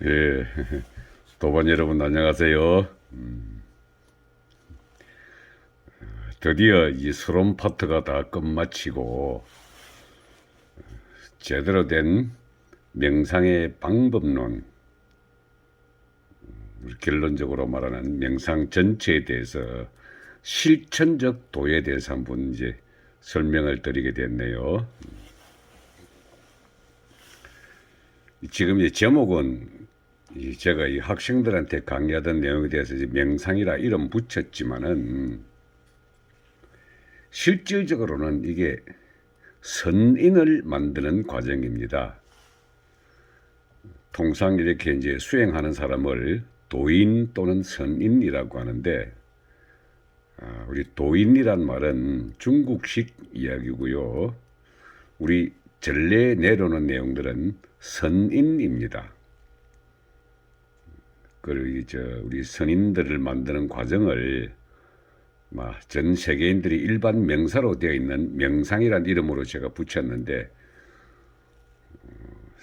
예, 도반 여러분 안녕하세요. 드디어 이 수론 파트가 다 끝마치고 제대로 된 명상의 방법론, 결론적으로 말하는 명상 전체에 대해서 실천적 도에 대해서 한번 이제 설명을 드리게 됐네요. 지금 이 제목은 제가 이 학생들한테 강의하던 내용에 대해서 이제 명상이라 이름 붙였지만은 실질적으로는 이게 선인을 만드는 과정입니다. 통상 이렇게 이제 수행하는 사람을 도인 또는 선인이라고 하는데, 우리 도인이란 말은 중국식 이야기고요. 우리 전례에 내려오는 내용들은 선인입니다. 그리고 우리 선인들을 만드는 과정을 전 세계인들이 일반 명사로 되어 있는 명상이란 이름으로 제가 붙였는데,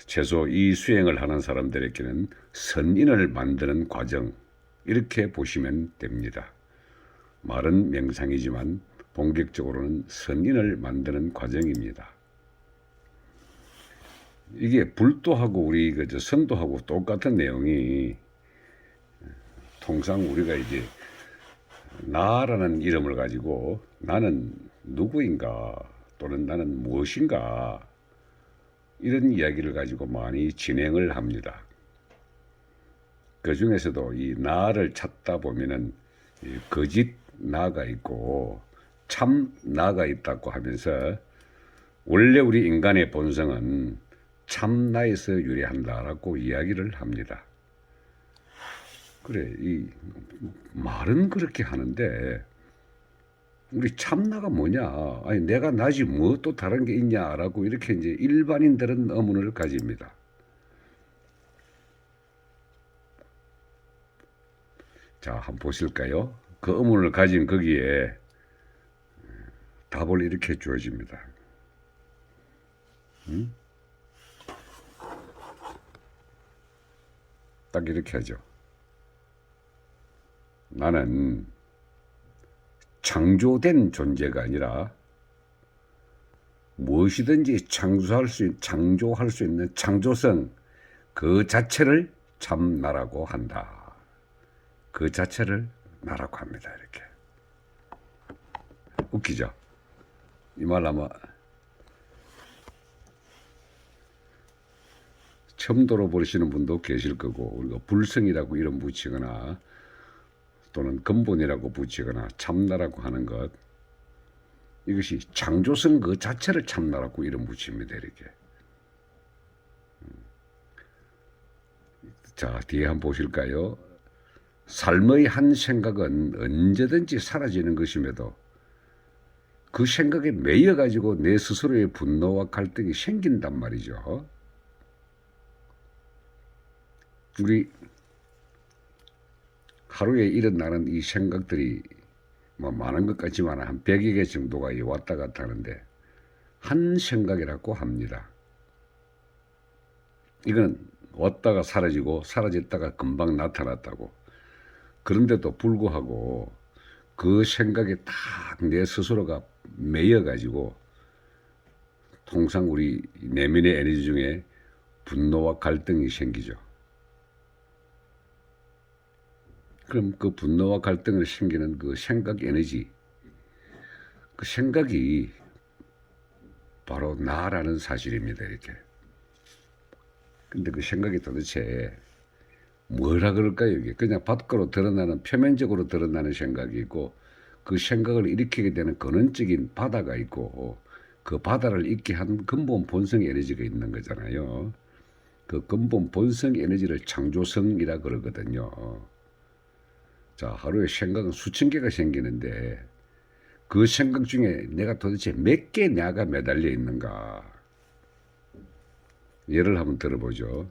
최소 이 수행을 하는 사람들에게는 선인을 만드는 과정, 이렇게 보시면 됩니다. 말은 명상이지만 본격적으로는 선인을 만드는 과정입니다. 이게 불도하고 우리 선도하고 똑같은 내용이, 통상 우리가 이제 나라는 이름을 가지고 나는 누구인가 또는 나는 무엇인가, 이런 이야기를 가지고 많이 진행을 합니다. 그 중에서도 이 나를 찾다 보면은 거짓 나가 있고 참 나가 있다고 하면서, 원래 우리 인간의 본성은 참 나에서 유래한다라고 이야기를 합니다. 그래, 이 말은 그렇게 하는데 우리 참나가 뭐냐? 아니, 내가 나지 뭐 또 다른 게 있냐라고 이렇게 이제 일반인들은 의문을 가집니다. 자, 한번 보실까요? 그 의문을 가진 거기에 답을 이렇게 주어집니다. 딱 이렇게 하죠. 나는 창조된 존재가 아니라 무엇이든지 창조할 수 있는 창조성, 그 자체를 참 나라고 한다. 그 자체를 나라고 합니다. 이렇게. 웃기죠? 이 말 아마 처음 들어보시는 분도 계실 거고, 우리가 불성이라고 이름 붙이거나 또는 근본이라고 붙이거나 참나라고 하는 것, 이것이 창조성 그 자체를 참나라고 이름 붙입니다. 이렇게. 자, 뒤에 한번 보실까요? 삶의 한 생각은 언제든지 사라지는 것임에도 그 생각에 매여가지고 내 스스로의 분노와 갈등이 생긴단 말이죠. 우리 하루에 일어나는 이 생각들이 많은 것 같지만 한 100여 개 정도가 왔다 갔다 하는데 한 생각이라고 합니다. 이건 왔다가 사라지고 사라졌다가 금방 나타났다고. 그런데도 불구하고 그 생각에 딱 내 스스로가 매여가지고 통상 우리 내면의 에너지 중에 분노와 갈등이 생기죠. 그럼 그 분노와 갈등을 생기는 그 생각 에너지, 그 생각이 바로 나라는 사실입니다. 이렇게. 근데 그 생각이 도대체 뭐라 그럴까요? 이게 그냥 밖으로 드러나는, 표면적으로 드러나는 생각이 있고, 그 생각을 일으키게 되는 근원적인 바다가 있고, 그 바다를 있게 한 근본 본성 에너지가 있는 거잖아요. 그 근본 본성 에너지를 창조성이라 그러거든요. 자, 하루에 생각은 수천 개가 생기는데 그 생각 중에 내가 도대체 몇 개 내가 매달려 있는가? 예를 한번 들어보죠.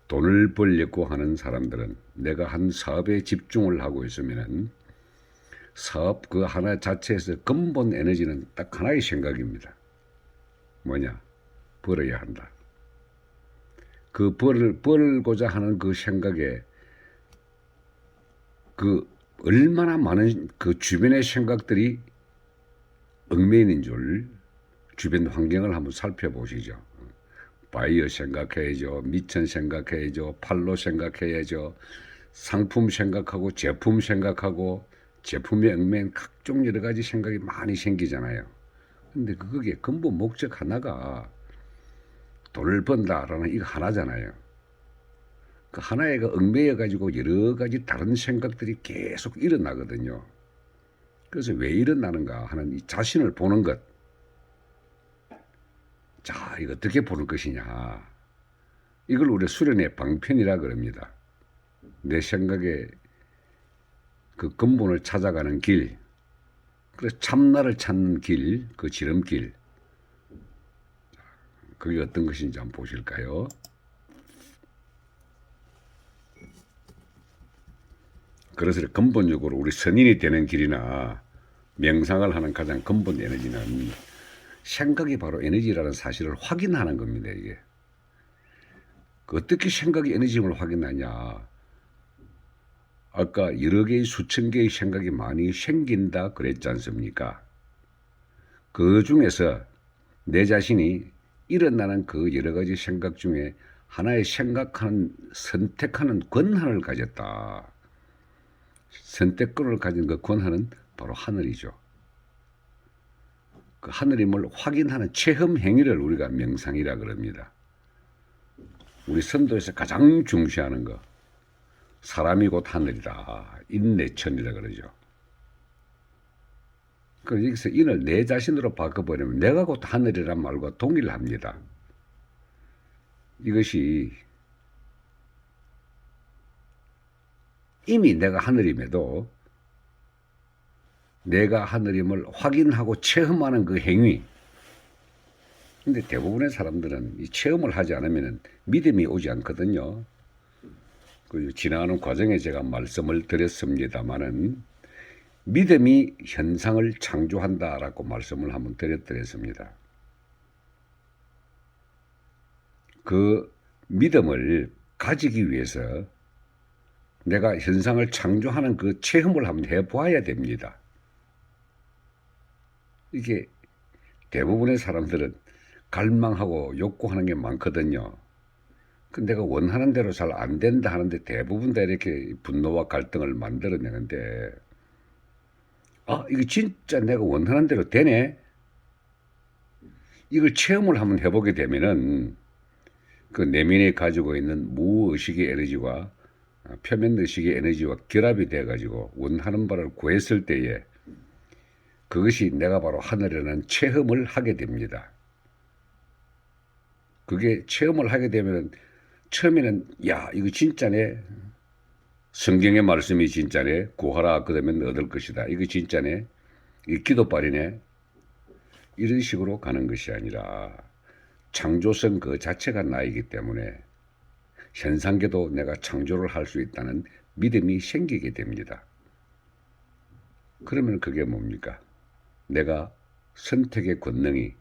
돈을 벌려고 하는 사람들은 내가 한 사업에 집중을 하고 있으면 사업 그 하나 자체에서 근본 에너지는 딱 하나의 생각입니다. 뭐냐? 벌어야 한다. 그 벌고자 하는 그 생각에 그 얼마나 많은 그 주변의 생각들이 얽매이는 줄 주변 환경을 한번 살펴보시죠. 바이어 생각해야죠. 미천 생각해야죠. 팔로 생각해야죠. 상품 생각하고 제품 생각하고 제품에 얽매인 각종 여러 가지 생각이 많이 생기잖아요. 근데 그게 근본 목적 하나가 돈을 번다라는 이거 하나잖아요. 그 하나에 얽매여 가지고 여러 가지 다른 생각들이 계속 일어나거든요. 그래서 왜 일어나는가 하는 이 자신을 보는 것. 자, 이거 어떻게 보는 것이냐. 이걸 우리 수련의 방편이라 그럽니다. 내 생각의 그 근본을 찾아가는 길, 그래서 참나를 찾는 길, 그 지름길. 그게 어떤 것인지 한번 보실까요? 그래서 근본적으로 우리 선인이 되는 길이나 명상을 하는 가장 근본 에너지는 생각이 바로 에너지라는 사실을 확인하는 겁니다. 이게 어떻게 생각이 에너지임을 확인하냐. 아까 여러 개의 수천 개의 생각이 많이 생긴다 그랬지 않습니까? 그 중에서 내 자신이 일어나는 그 여러 가지 생각 중에 하나의 생각하는 선택하는 권한을 가졌다. 선택권을 가진 그 권한은 바로 하늘이죠. 그 하늘임을 확인하는 체험 행위를 우리가 명상이라 그럽니다. 우리 선도에서 가장 중시하는 거, 사람이 곧 하늘이다. 인내천이라 그러죠. 그래서 여기서 인을 내 자신으로 바꿔버리면 내가 곧 하늘이란 말과 동일합니다. 이것이 이미 내가 하늘임에도 내가 하늘임을 확인하고 체험하는 그 행위. 근데 대부분의 사람들은 이 체험을 하지 않으면 믿음이 오지 않거든요. 그 지나가는 과정에 제가 말씀을 드렸습니다마는 믿음이 현상을 창조한다라고 말씀을 한번 드렸습니다. 그 믿음을 가지기 위해서 내가 현상을 창조하는 그 체험을 한번 해보아야 됩니다. 이게 대부분의 사람들은 갈망하고 욕구하는 게 많거든요. 그 내가 원하는 대로 잘 안 된다 하는데 대부분 다 이렇게 분노와 갈등을 만들어내는데, 아, 이거 진짜 내가 원하는 대로 되네? 이걸 체험을 한번 해보게 되면은 그 내면에 가지고 있는 무의식의 에너지와 표면의식의 에너지와 결합이 돼가지고 원하는 바를 구했을 때에 그것이 내가 바로 하늘이라는 체험을 하게 됩니다. 그게 체험을 하게 되면 처음에는 야, 이거 진짜네. 성경의 말씀이 진짜네. 구하라 그러면 얻을 것이다. 이거 진짜네. 이 기도빨이네. 이런 식으로 가는 것이 아니라 창조성 그 자체가 나이기 때문에 현상계도 내가 창조를 할 수 있다는 믿음이 생기게 됩니다. 그러면 그게 뭡니까? 내가 선택의 권능이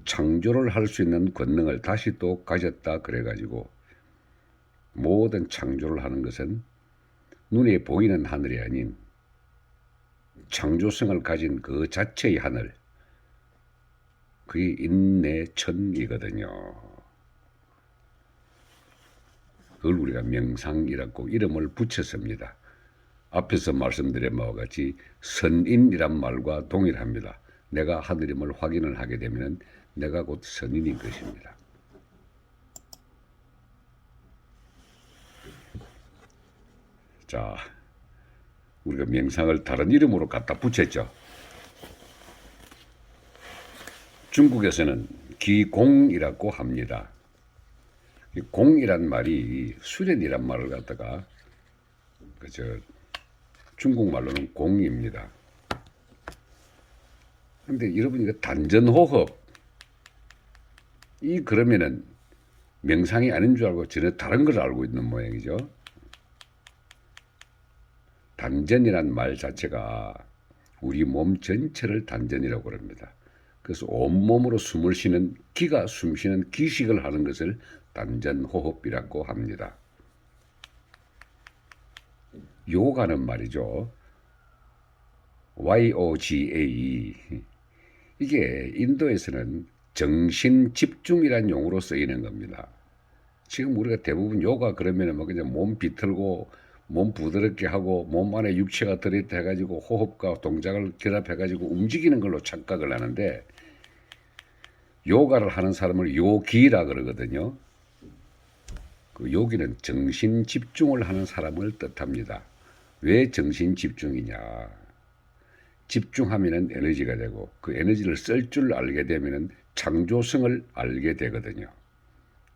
창조를 할 수 있는 권능을 다시 또 가졌다 그래가지고 모든 창조를 하는 것은 눈에 보이는 하늘이 아닌 창조성을 가진 그 자체의 하늘, 그게 인내천이거든요. 그걸 우리가 명상이라고 이름을 붙였습니다. 앞에서 말씀드린 바와 같이 선인이란 말과 동일합니다. 내가 하늘임을 확인을 하게 되면 내가 곧 선인인 것입니다. 자, 우리가 명상을 다른 이름으로 갖다 붙였죠. 중국에서는 기공이라고 합니다. 공이란 말이 수련이란 말을 갖다가 중국말로는 공입니다. 근데 여러분 이거 단전호흡 이 그러면은 명상이 아닌 줄 알고 전혀 다른 걸 알고 있는 모양이죠. 단전이란 말 자체가 우리 몸 전체를 단전이라고 합니다. 그래서 온몸으로 숨을 쉬는 기가 숨쉬는 기식을 하는 것을 단전호흡이라고 합니다. 요가는 말이죠. YOGA. 이게 인도에서는 정신집중이라는 용어로 쓰이는 겁니다. 지금 우리가 대부분 요가 그러면은 뭐 그냥 몸 비틀고 몸 부드럽게 하고 몸 안에 육체가 들어있다 해가지고 호흡과 동작을 결합해가지고 움직이는 걸로 착각을 하는데, 요가를 하는 사람을 요기라 그러거든요. 그 요기는 정신 집중을 하는 사람을 뜻합니다. 왜 정신 집중이냐? 집중하면은 에너지가 되고 그 에너지를 쓸 줄 알게 되면은 창조성을 알게 되거든요.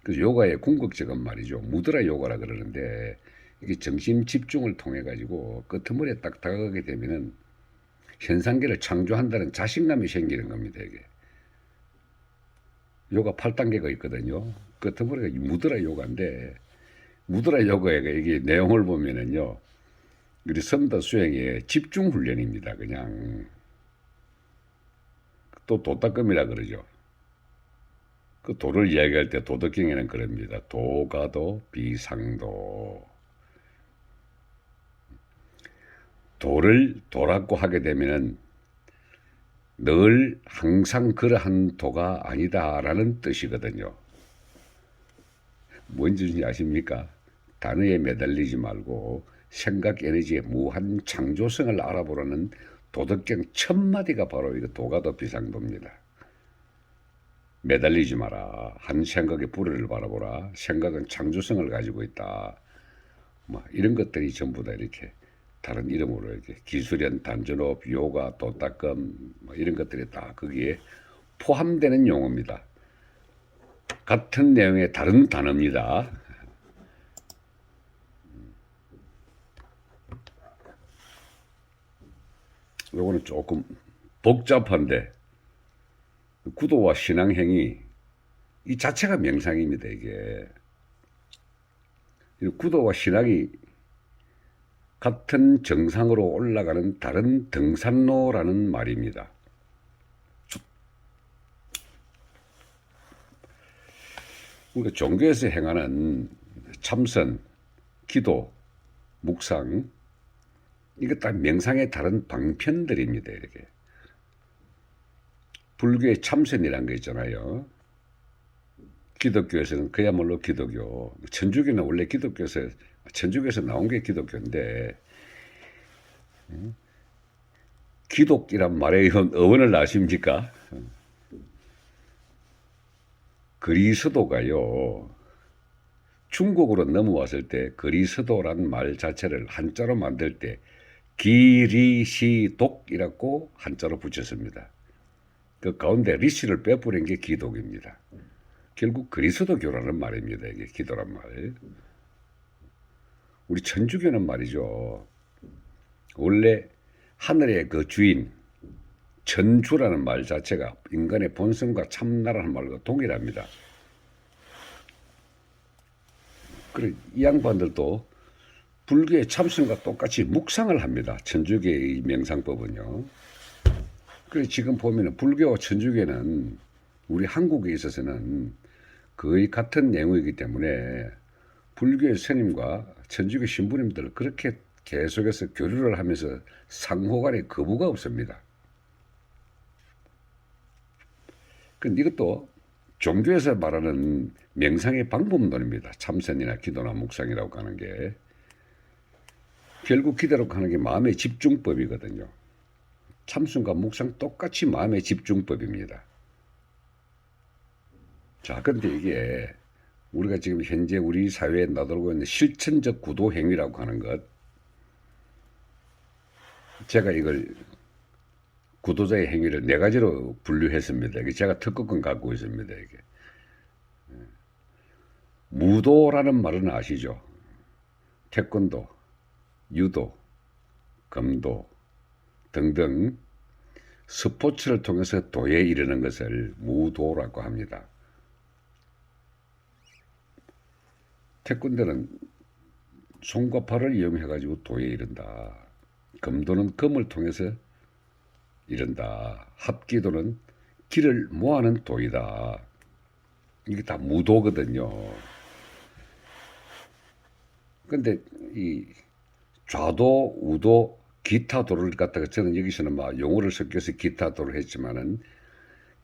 그래서 요가의 궁극적은 말이죠. 무드라 요가라 그러는데, 이게 정신 집중을 통해 가지고 끄트머리에 딱 다가가게 되면은 현상계를 창조한다는 자신감이 생기는 겁니다. 이게 요가 8단계가 있거든요. 끄트머리가 무드라 요가인데, 무드라 요가의 이게 내용을 보면은요, 우리 선다 수행의 집중 훈련입니다. 그냥 또 도닦음이라 그러죠. 그 도를 이야기할 때 도덕경에는 그럽니다. 도가도 비상도. 도를 도라고 하게 되면은 늘 항상 그러한 도가 아니다라는 뜻이거든요. 뭔지 아십니까? 단어에 매달리지 말고 생각 에너지의 무한 창조성을 알아보라는 도덕경 첫 마디가 바로 이거 도가도 비상도입니다. 매달리지 마라. 한 생각의 불의를 바라보라. 생각은 창조성을 가지고 있다. 뭐 이런 것들이 전부 다 이렇게 다른 이름으로 이렇게 기술연, 단전호흡, 요가, 도닦음 뭐 이런 것들이 다 거기에 포함되는 용어입니다. 같은 내용의 다른 단어입니다. 요거는 조금 복잡한데, 구도와 신앙행위 이 자체가 명상입니다. 이게 구도와 신앙이 같은 정상으로 올라가는 다른 등산로라는 말입니다. 우리가 종교에서 행하는 참선, 기도, 묵상, 이거 다 명상의 다른 방편들입니다. 이렇게 불교의 참선이라는 거 있잖아요. 기독교에서는 그야말로 기독교, 천주교는 원래 천주교에서 나온 게 기독교인데, 기독이란 말의 어원을 아십니까? 그리스도가요, 중국으로 넘어왔을 때 그리스도란 말 자체를 한자로 만들 때 기리시독이라고 한자로 붙였습니다. 그 가운데 리시를 빼버린 게 기독입니다. 결국 그리스도교라는 말입니다. 이게 기도란 말. 우리 천주교는 말이죠, 원래 하늘의 그 주인 천주라는 말 자체가 인간의 본성과 참나라는 말과 동일합니다. 그래, 이 양반들도 불교의 참선과 똑같이 묵상을 합니다. 천주교의 명상법은요. 그래, 지금 보면은 불교와 천주교는 우리 한국에 있어서는 거의 같은 내용이기 때문에 불교의 스님과 천주교 신부님들 그렇게 계속해서 교류를 하면서 상호간에 거부가 없습니다. 근데 이것도 종교에서 말하는 명상의 방법론입니다. 참선이나 기도나 묵상이라고 하는 게 결국 기도라고 하는 게 마음의 집중법이거든요. 참선과 묵상 똑같이 마음의 집중법입니다. 자, 그런데 이게 우리가 지금 현재 우리 사회에 나돌고 있는 실천적 구도 행위라고 하는 것, 제가 이걸 구도자의 행위를 네 가지로 분류했습니다. 이게 제가 특허권 갖고 있습니다. 이게 무도라는 말은 아시죠? 태권도, 유도, 검도 등등 스포츠를 통해서 도에 이르는 것을 무도라고 합니다. 태권도는 손과 팔을 이용해가지고 도에 이른다. 검도는 검을 통해서 이른다. 합기도는 기를 모아는 도이다. 이게 다 무도거든요. 근데 이 좌도, 우도, 기타도를 갖다가 저는 여기서는 막 용어를 섞여서 기타도를 했지만은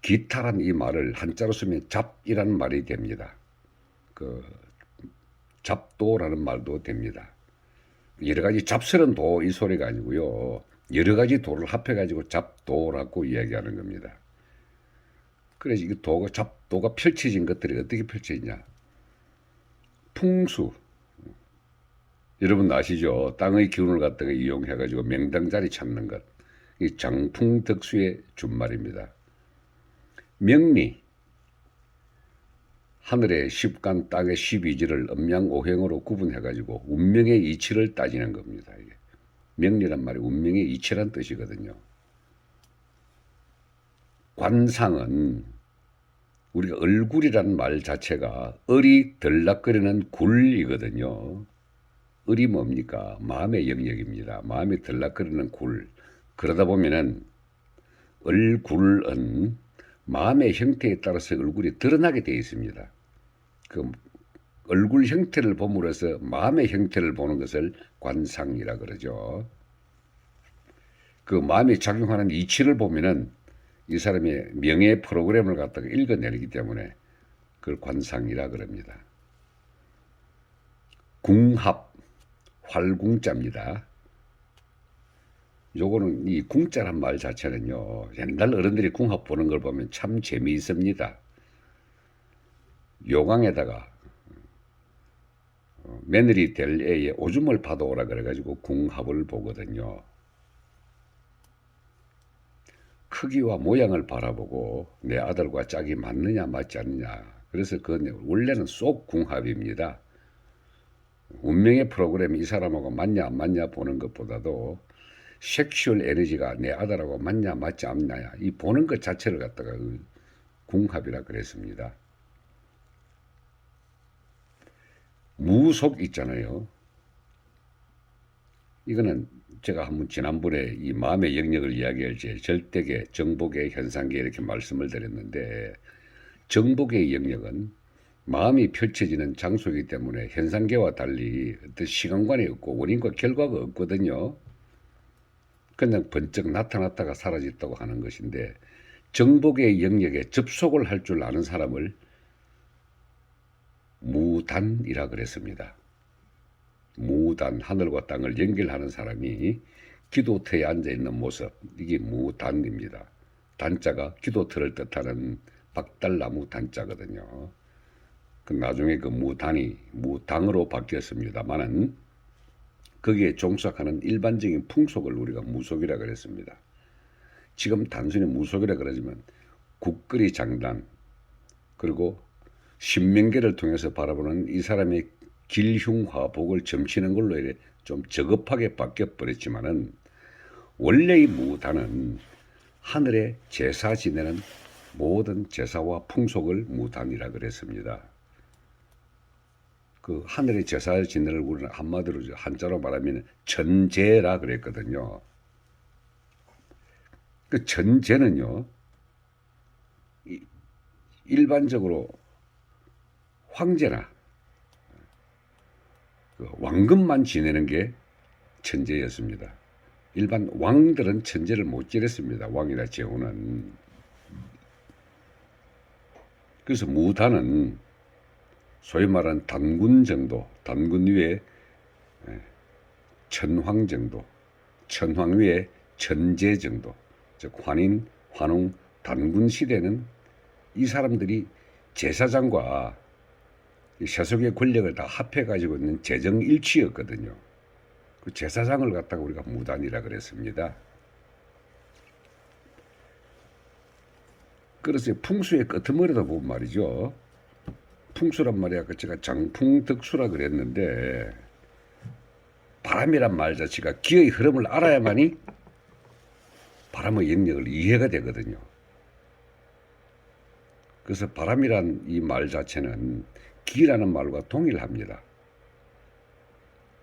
기타란 이 말을 한자로 쓰면 잡이라는 말이 됩니다. 그 잡도라는 말도 됩니다. 여러 가지 잡스런 도 이 소리가 아니고요. 여러 가지 도를 합해가지고 잡도라고 이야기하는 겁니다. 그래서 이 도가 잡도가 펼쳐진 것들이 어떻게 펼쳐지냐? 풍수. 여러분 아시죠? 땅의 기운을 갖다가 이용해가지고 명당자리 찾는 것. 이 장풍덕수의 준말입니다. 명리. 하늘의 십간, 땅의 12지를 음양오행으로 구분해가지고 운명의 이치를 따지는 겁니다. 이게. 명리란 말이 운명의 이치란 뜻이거든요. 관상은 우리가 얼굴이란 말 자체가 을이 들락거리는 굴이거든요. 을이 뭡니까? 마음의 영역입니다. 마음이 들락거리는 굴. 그러다 보면은 얼굴은 마음의 형태에 따라서 얼굴이 드러나게 되어 있습니다. 그 얼굴 형태를 봄으로써 마음의 형태를 보는 것을 관상이라 그러죠. 그 마음이 작용하는 이치를 보면은 이 사람의 명예 프로그램을 갖다가 읽어내기 때문에 그걸 관상이라 그럽니다. 궁합, 활궁자입니다. 요거는 이 궁자란 말 자체는요, 옛날 어른들이 궁합 보는 걸 보면 참 재미있습니다. 요강에다가 며느리 될 애의 오줌을 파도오라 그래가지고 궁합을 보거든요. 크기와 모양을 바라보고 내 아들과 짝이 맞느냐 맞지 않느냐. 그래서 그건 원래는 쏙 궁합입니다. 운명의 프로그램이 이 사람하고 맞냐 안 맞냐 보는 것보다도 섹슈얼 에너지가 내 아들하고 맞냐 맞지 않느냐 이 보는 것 자체를 갖다가 궁합이라 그랬습니다. 무속 있잖아요. 이거는 제가 한번 지난번에 이 마음의 영역을 이야기할 때 절대계, 정복계, 현상계 이렇게 말씀을 드렸는데 정복의 영역은 마음이 펼쳐지는 장소이기 때문에 현상계와 달리 어떤 시간관이 없고 원인과 결과가 없거든요. 그냥 번쩍 나타났다가 사라졌다고 하는 것인데 정복의 영역에 접속을 할 줄 아는 사람을 무단이라 그랬습니다. 무단, 하늘과 땅을 연결하는 사람이 기도터에 앉아있는 모습, 이게 무단입니다. 단자가 기도터를 뜻하는 박달나무 단자거든요. 그 나중에 그 무단이 무당으로 바뀌었습니다만은 거기에 종속하는 일반적인 풍속을 우리가 무속이라 그랬습니다. 지금 단순히 무속이라 그러지만 국거리 장단 그리고 신명계를 통해서 바라보는 이 사람의 길흉화복을 점치는 걸로 좀 저급하게 바뀌어버렸지만은 원래의 무단은 하늘에 제사 지내는 모든 제사와 풍속을 무단이라 그랬습니다. 그 하늘에 제사를 지내는 우리는 한마디로 한자로 말하면 천제라 그랬거든요. 그 천제는요, 일반적으로 황제나 그 왕급만 지내는 게 천제였습니다. 일반 왕들은 천제를 못 지냈습니다. 왕이나 제후는. 그래서 무단은 소위 말하는 단군 정도, 단군 위에 천황 정도, 천황 위에 천제 정도, 즉 환인, 환웅, 단군 시대는 이 사람들이 제사장과 세속의 권력을 다 합해가지고 있는 재정일치였거든요. 그 제사장을 갖다가 우리가 무단이라 그랬습니다. 그래서 풍수의 끄트머리다 보면 말이죠. 풍수란 말이 아까 제가 장풍덕수라 그랬는데 바람이란 말 자체가 기의 흐름을 알아야만이 바람의 영역을 이해가 되거든요. 그래서 바람이란 이 말 자체는 기라는 말과 동일합니다.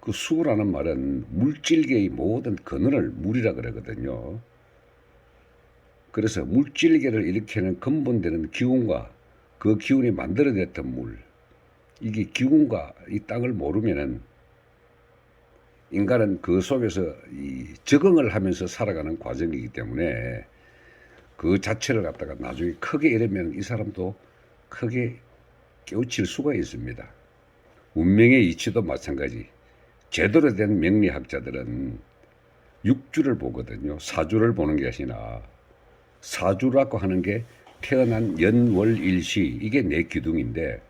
그 수라는 말은 물질계의 모든 근원을 물이라 그러거든요. 그래서 물질계를 일으키는 근본되는 기운과 그 기운이 만들어냈던 물, 이게 기운과 이 땅을 모르면은 인간은 그 속에서 이 적응을 하면서 살아가는 과정이기 때문에 그 자체를 갖다가 나중에 크게 이르면 이 사람도 크게 깨우칠 수가 있습니다. 운명의 이치도 마찬가지. 제대로 된 명리학자들은 육주를 보거든요. 사주를 보는 게 아니라 사주라고 하는 게 태어난 연월일시, 이게 내 기둥인데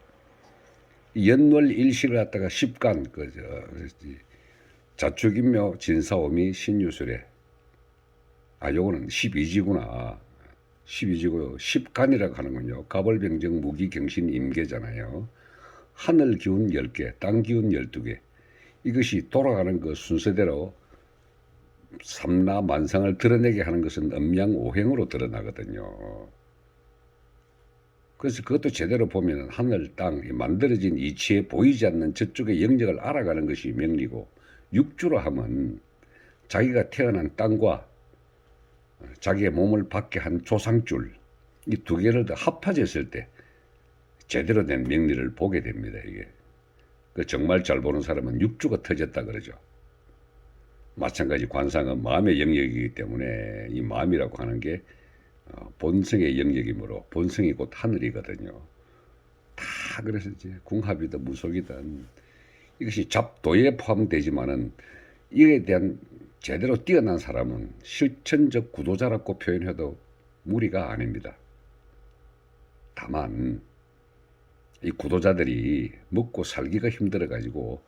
연월일시를 갖다가 십간 자축인묘 진사오미 신유술에 요거는 12지구나. 12지고요. 십간이라고 하는군요. 가벌병정 무기경신 임계잖아요. 하늘 기운 10개, 땅 기운 12개. 이것이 돌아가는 그 순서대로 삼라 만상을 드러내게 하는 것은 음양오행으로 드러나거든요. 그래서 그것도 제대로 보면 하늘, 땅, 만들어진 이치에 보이지 않는 저쪽의 영역을 알아가는 것이 명리고, 육주로 하면 자기가 태어난 땅과 자기의 몸을 받게 한 조상줄, 이 두 개를 더 합해졌을 때 제대로 된 명리를 보게 됩니다. 이게 정말 잘 보는 사람은 육주가 터졌다 그러죠. 마찬가지 관상은 마음의 영역이기 때문에 이 마음이라고 하는 게 본성의 영역이므로 본성이 곧 하늘이거든요. 다 그래서 이제 궁합이든 무속이든 이것이 잡도에 포함되지만은 이에 대한 제대로 뛰어난 사람은 실천적 구도자라고 표현해도 무리가 아닙니다. 다만 이 구도자들이 먹고 살기가 힘들어 가지고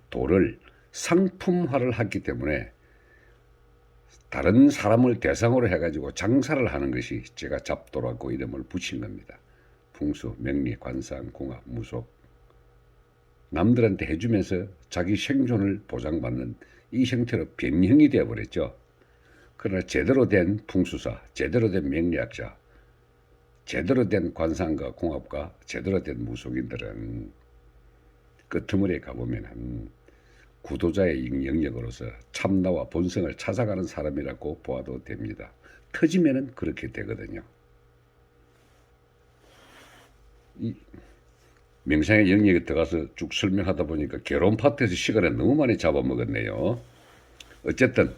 도를 상품화를 했기 때문에 다른 사람을 대상으로 해가지고 장사를 하는 것이 제가 잡도라고 이름을 붙인 겁니다. 풍수, 명리, 관상, 궁합, 무속. 남들한테 해주면서 자기 생존을 보장받는 이 형태로 변형이 되어버렸죠. 그러나 제대로 된 풍수사, 제대로 된 명리학자, 제대로 된 관상가, 궁합가, 제대로 된 무속인들은 끄트머리에 가보면 구도자의 영역으로서 참나와 본성을 찾아가는 사람이라고 보아도 됩니다. 터지면은 그렇게 되거든요. 이 명상의 영역에 들어가서 쭉 설명하다 보니까 개론 파트에서 시간을 너무 많이 잡아먹었네요. 어쨌든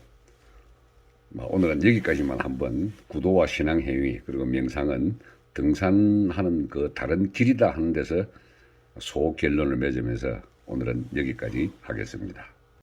오늘은 여기까지만 한번 구도와 신앙행위 그리고 명상은 등산하는 그 다른 길이다 하는 데서 소결론을 맺으면서 오늘은 여기까지 하겠습니다.